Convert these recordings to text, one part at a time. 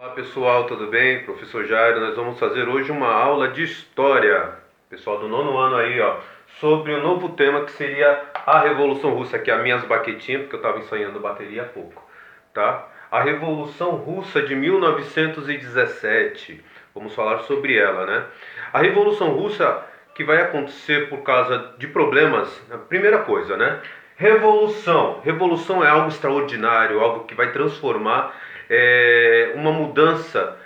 Olá pessoal, tudo bem? Professor Jairo, nós vamos fazer hoje uma aula de história, pessoal do nono ano aí, ó, sobre o novo tema que seria a Revolução Russa, que é as minhas baquetinhas, porque eu estava ensaiando bateria há pouco, tá? A Revolução Russa de 1917, vamos falar sobre ela, né? A Revolução Russa que vai acontecer por causa de problemas, a primeira coisa, né? Revolução é algo extraordinário, algo que vai transformar uma mudança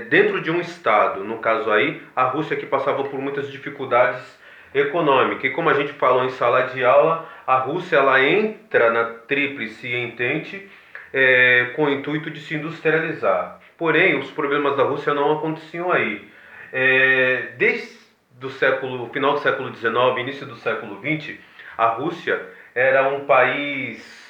dentro de um Estado. No caso aí, a Rússia que passava por muitas dificuldades econômicas. E como a gente falou em sala de aula, a Rússia ela entra na Tríplice Entente com o intuito de se industrializar. Porém, os problemas da Rússia não aconteciam aí. Desde o final do século XIX, início do século XX, a Rússia era um país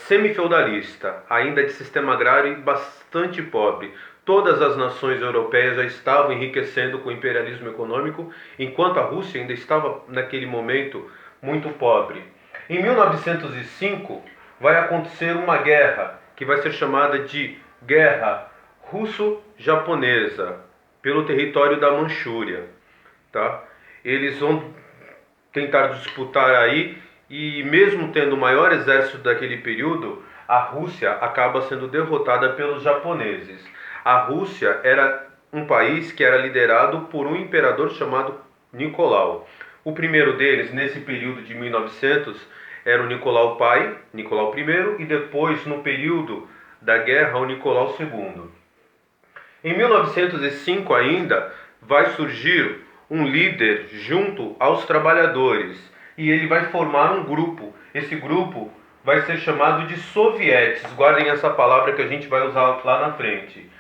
semi-feudalista, ainda de sistema agrário e bastante pobre. Todas as nações europeias já estavam enriquecendo com o imperialismo econômico, enquanto a Rússia ainda estava naquele momento muito pobre. Em 1905 vai acontecer uma guerra que vai ser chamada de Guerra Russo-Japonesa pelo território da Manchúria, tá? Eles vão tentar disputar aí e mesmo tendo o maior exército daquele período, a Rússia acaba sendo derrotada pelos japoneses. A Rússia era um país que era liderado por um imperador chamado Nicolau. O primeiro deles, nesse período de 1900, era o Nicolau pai, Nicolau I, e depois, no período da guerra, o Nicolau II. Em 1905 ainda, vai surgir um líder junto aos trabalhadores e ele vai formar um grupo. Esse grupo vai ser chamado de sovietes. Guardem essa palavra que a gente vai usar lá na frente.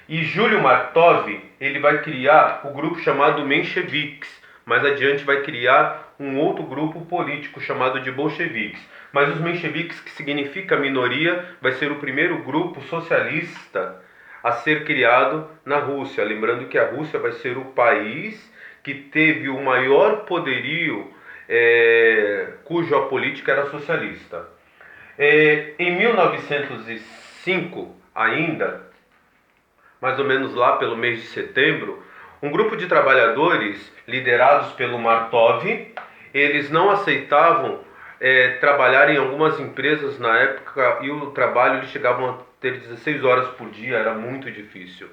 E Júlio Martov, ele vai criar o grupo chamado mencheviques. Mais adiante vai criar um outro grupo político chamado de bolcheviques. Mas os mencheviques, que significa minoria, vai ser o primeiro grupo socialista a ser criado na Rússia. Lembrando que a Rússia vai ser o país que teve o maior poderio, cuja política era socialista. Em 1905, ainda, mais ou menos lá pelo mês de setembro, um grupo de trabalhadores liderados pelo Martov, eles não aceitavam trabalhar em algumas empresas na época e o trabalho eles chegavam a ter 16 horas por dia, era muito difícil,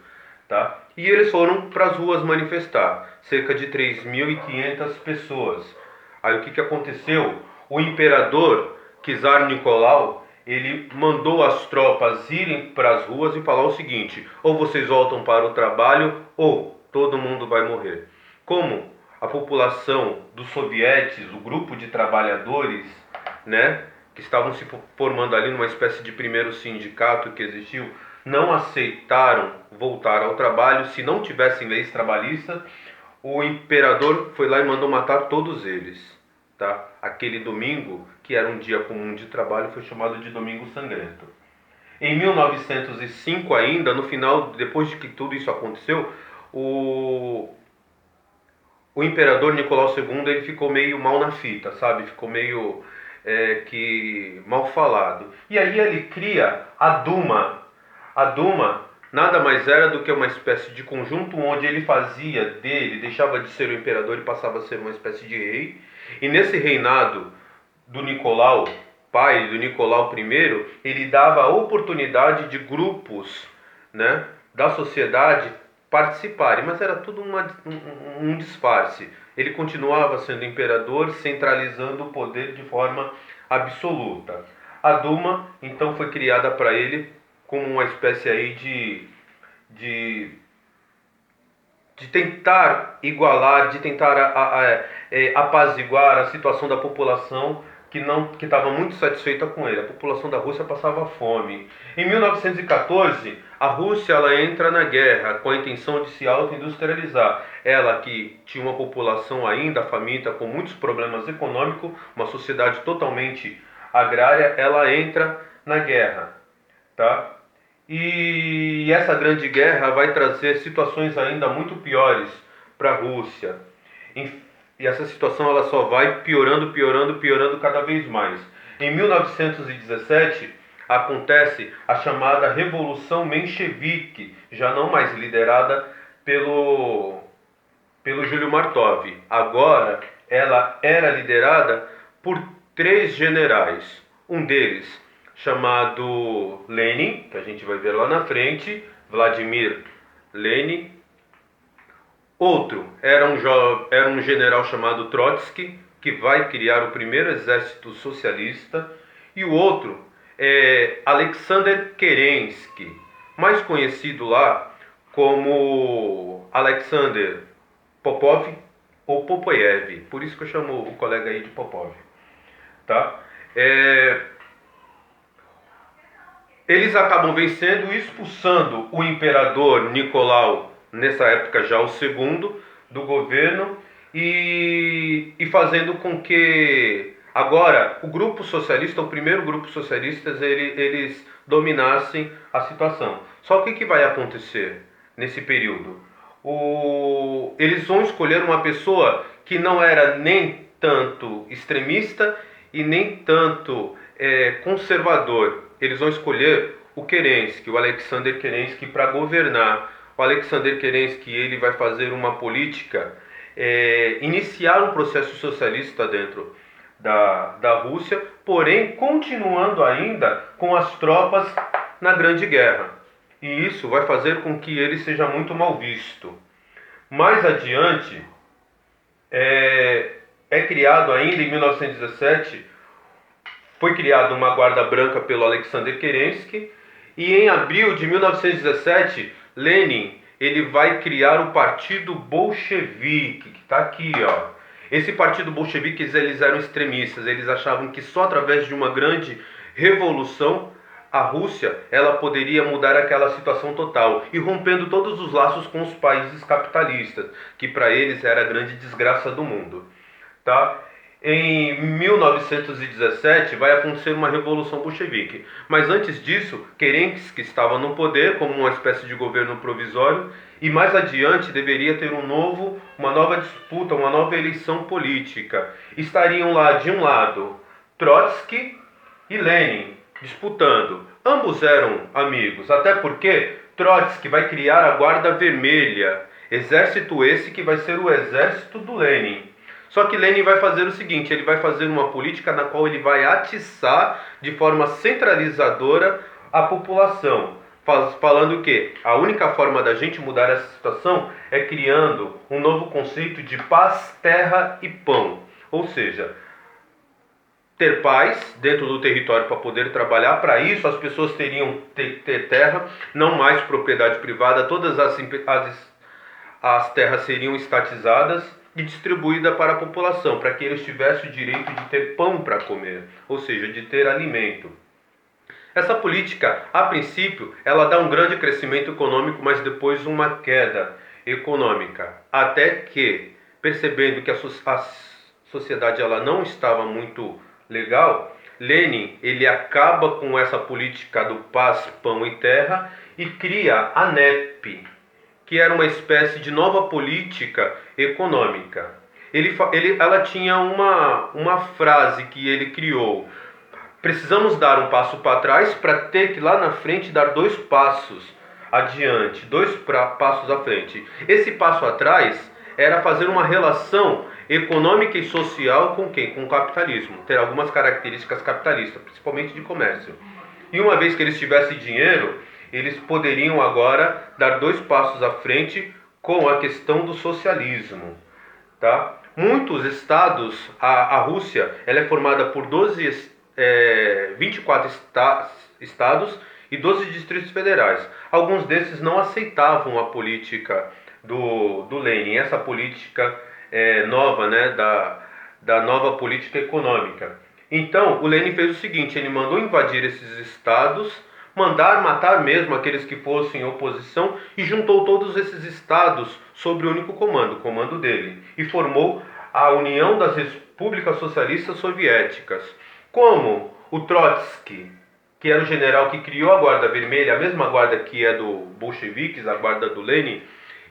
tá? E eles foram para as ruas manifestar, cerca de 3.500 pessoas. Aí o que aconteceu? O imperador Czar Nicolau, ele mandou as tropas irem para as ruas e falar o seguinte: ou vocês voltam para o trabalho ou todo mundo vai morrer. Como a população dos sovietes, o grupo de trabalhadores, né, que estavam se formando ali numa espécie de primeiro sindicato que existiu, não aceitaram voltar ao trabalho. Se não tivessem leis trabalhistas, o imperador foi lá e mandou matar todos eles, tá? Aquele domingo, que era um dia comum de trabalho, foi chamado de Domingo Sangrento. Em 1905 ainda, no final, depois de que tudo isso aconteceu, o imperador Nicolau II ele ficou meio mal na fita, sabe? Ficou meio que mal falado. E aí ele cria a Duma. A Duma nada mais era do que uma espécie de conjunto onde ele fazia dele, deixava de ser o imperador e passava a ser uma espécie de rei. E nesse reinado do Nicolau, pai do Nicolau I, ele dava a oportunidade de grupos, né, da sociedade participarem, mas era tudo um disfarce. Ele continuava sendo imperador, centralizando o poder de forma absoluta. A Duma, então, foi criada para ele como uma espécie aí de tentar igualar, de tentar apaziguar a situação da população que estava muito satisfeita com ele. A população da Rússia passava fome. Em 1914, a Rússia ela entra na guerra com a intenção de se auto-industrializar. Ela que tinha uma população ainda faminta, com muitos problemas econômicos, uma sociedade totalmente agrária, ela entra na guerra, tá? E essa grande guerra vai trazer situações ainda muito piores para a Rússia. E essa situação ela só vai piorando cada vez mais. Em 1917, acontece a chamada Revolução Menchevique, já não mais liderada pelo Júlio Martov. Agora ela era liderada por três generais. Um deles, chamado Lenin, que a gente vai ver lá na frente, Vladimir Lenin. Outro era um general chamado Trotsky, que vai criar o primeiro exército socialista. E o outro é Alexander Kerensky, mais conhecido lá como Alexander Popov ou Popoyev. Por isso que eu chamo o colega aí de Popov. Tá? Eles acabam vencendo e expulsando o imperador Nicolau, nessa época já o segundo, do governo e fazendo com que agora o grupo socialista, o primeiro grupo socialista, eles dominassem a situação. Só que o que vai acontecer nesse período? Eles vão escolher uma pessoa que não era nem tanto extremista e nem tanto conservador. Eles vão escolher o Kerensky, o Alexander Kerensky, para governar. O Alexander Kerensky ele vai fazer uma política, iniciar um processo socialista dentro da Rússia, porém continuando ainda com as tropas na Grande Guerra. E isso vai fazer com que ele seja muito mal visto. Mais adiante, é criado ainda em 1917, foi criada uma guarda branca pelo Alexander Kerensky, e em abril de 1917, Lenin ele vai criar o Partido Bolchevique, que está aqui, ó. Esse Partido Bolchevique, eles eram extremistas, eles achavam que só através de uma grande revolução a Rússia ela poderia mudar aquela situação total, e rompendo todos os laços com os países capitalistas, que para eles era a grande desgraça do mundo. Tá? Em 1917 vai acontecer uma revolução bolchevique, mas antes disso, Kerensky estava no poder como uma espécie de governo provisório, e mais adiante deveria ter uma nova disputa, uma nova eleição política. Estariam lá de um lado Trotsky e Lenin disputando. Ambos eram amigos, até porque Trotsky vai criar a Guarda Vermelha, exército esse que vai ser o exército do Lenin. Só que Lenin vai fazer o seguinte, ele vai fazer uma política na qual ele vai atiçar de forma centralizadora a população, falando que a única forma da gente mudar essa situação é criando um novo conceito de paz, terra e pão. Ou seja, ter paz dentro do território para poder trabalhar. Para isso as pessoas teriam ter terra, não mais propriedade privada, todas as terras seriam estatizadas e distribuída para a população, para que eles tivessem o direito de ter pão para comer, ou seja, de ter alimento. Essa política, a princípio, ela dá um grande crescimento econômico, mas depois uma queda econômica, até que, percebendo que a sociedade ela não estava muito legal, Lenin ele acaba com essa política do paz, pão e terra e cria a NEP, que era uma espécie de nova política econômica. Ela tinha uma frase que ele criou: precisamos dar um passo para trás para ter que lá na frente dar dois passos adiante, passos à frente. Esse passo atrás era fazer uma relação econômica e social com quem? Com o capitalismo, ter algumas características capitalistas, principalmente de comércio. E uma vez que eles tivessem dinheiro, eles poderiam agora dar dois passos à frente com a questão do socialismo. Tá? Muitos estados, a Rússia ela é formada por 24 estados e 12 distritos federais. Alguns desses não aceitavam a política do Lenin, essa política nova, né, da nova política econômica. Então, o Lenin fez o seguinte, ele mandou invadir esses estados, mandar matar mesmo aqueles que fossem oposição, e juntou todos esses estados sob o único comando, o comando dele, e formou a União das Repúblicas Socialistas Soviéticas. Como o Trotsky, que era o general que criou a Guarda Vermelha, a mesma guarda que é do bolcheviques, a guarda do Lenin,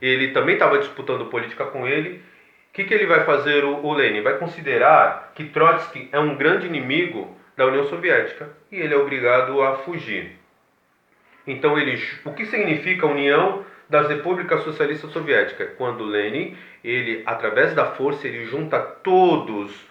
ele também estava disputando política com ele. O que ele vai fazer, o Lenin? Vai considerar que Trotsky é um grande inimigo da União Soviética e ele é obrigado a fugir. Então, o que significa a União das Repúblicas Socialistas Soviéticas? Quando Lenin, através da força, ele junta todos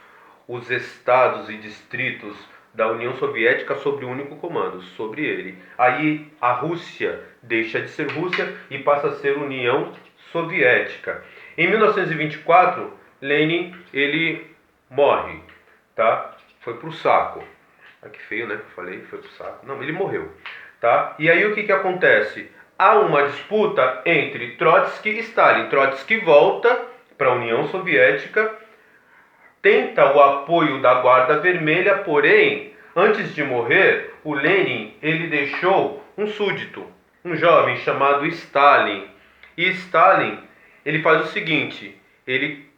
os estados e distritos da União Soviética sobre um único comando, sobre ele. Aí a Rússia deixa de ser Rússia e passa a ser União Soviética. Em 1924, Lenin, ele morre, tá? Foi pro saco. Ah, que feio, né? Falei, foi pro saco. Não, ele morreu, tá? E aí o que acontece? Há uma disputa entre Trotsky e Stalin. Trotsky volta para a União Soviética, tenta o apoio da Guarda Vermelha, porém, antes de morrer, o Lenin, ele deixou um súdito, um jovem chamado Stalin. E Stalin, ele faz o seguinte, ele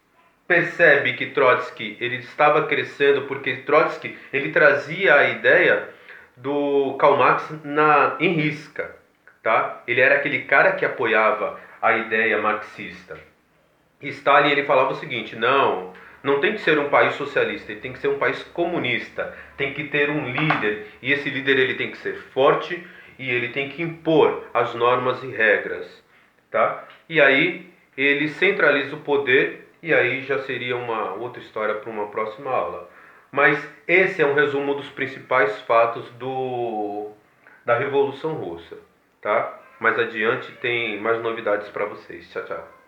percebe que Trotsky ele estava crescendo, porque Trotsky ele trazia a ideia do Karl Marx em risca, tá? Ele era aquele cara que apoiava a ideia marxista. E Stalin ele falava o seguinte: não tem que ser um país socialista, ele tem que ser um país comunista, tem que ter um líder, e esse líder ele tem que ser forte e ele tem que impor as normas e regras, tá? E aí ele centraliza o poder, e aí já seria uma outra história para uma próxima aula. Mas esse é um resumo dos principais fatos da Revolução Russa, tá? Mais adiante tem mais novidades para vocês. Tchau, tchau.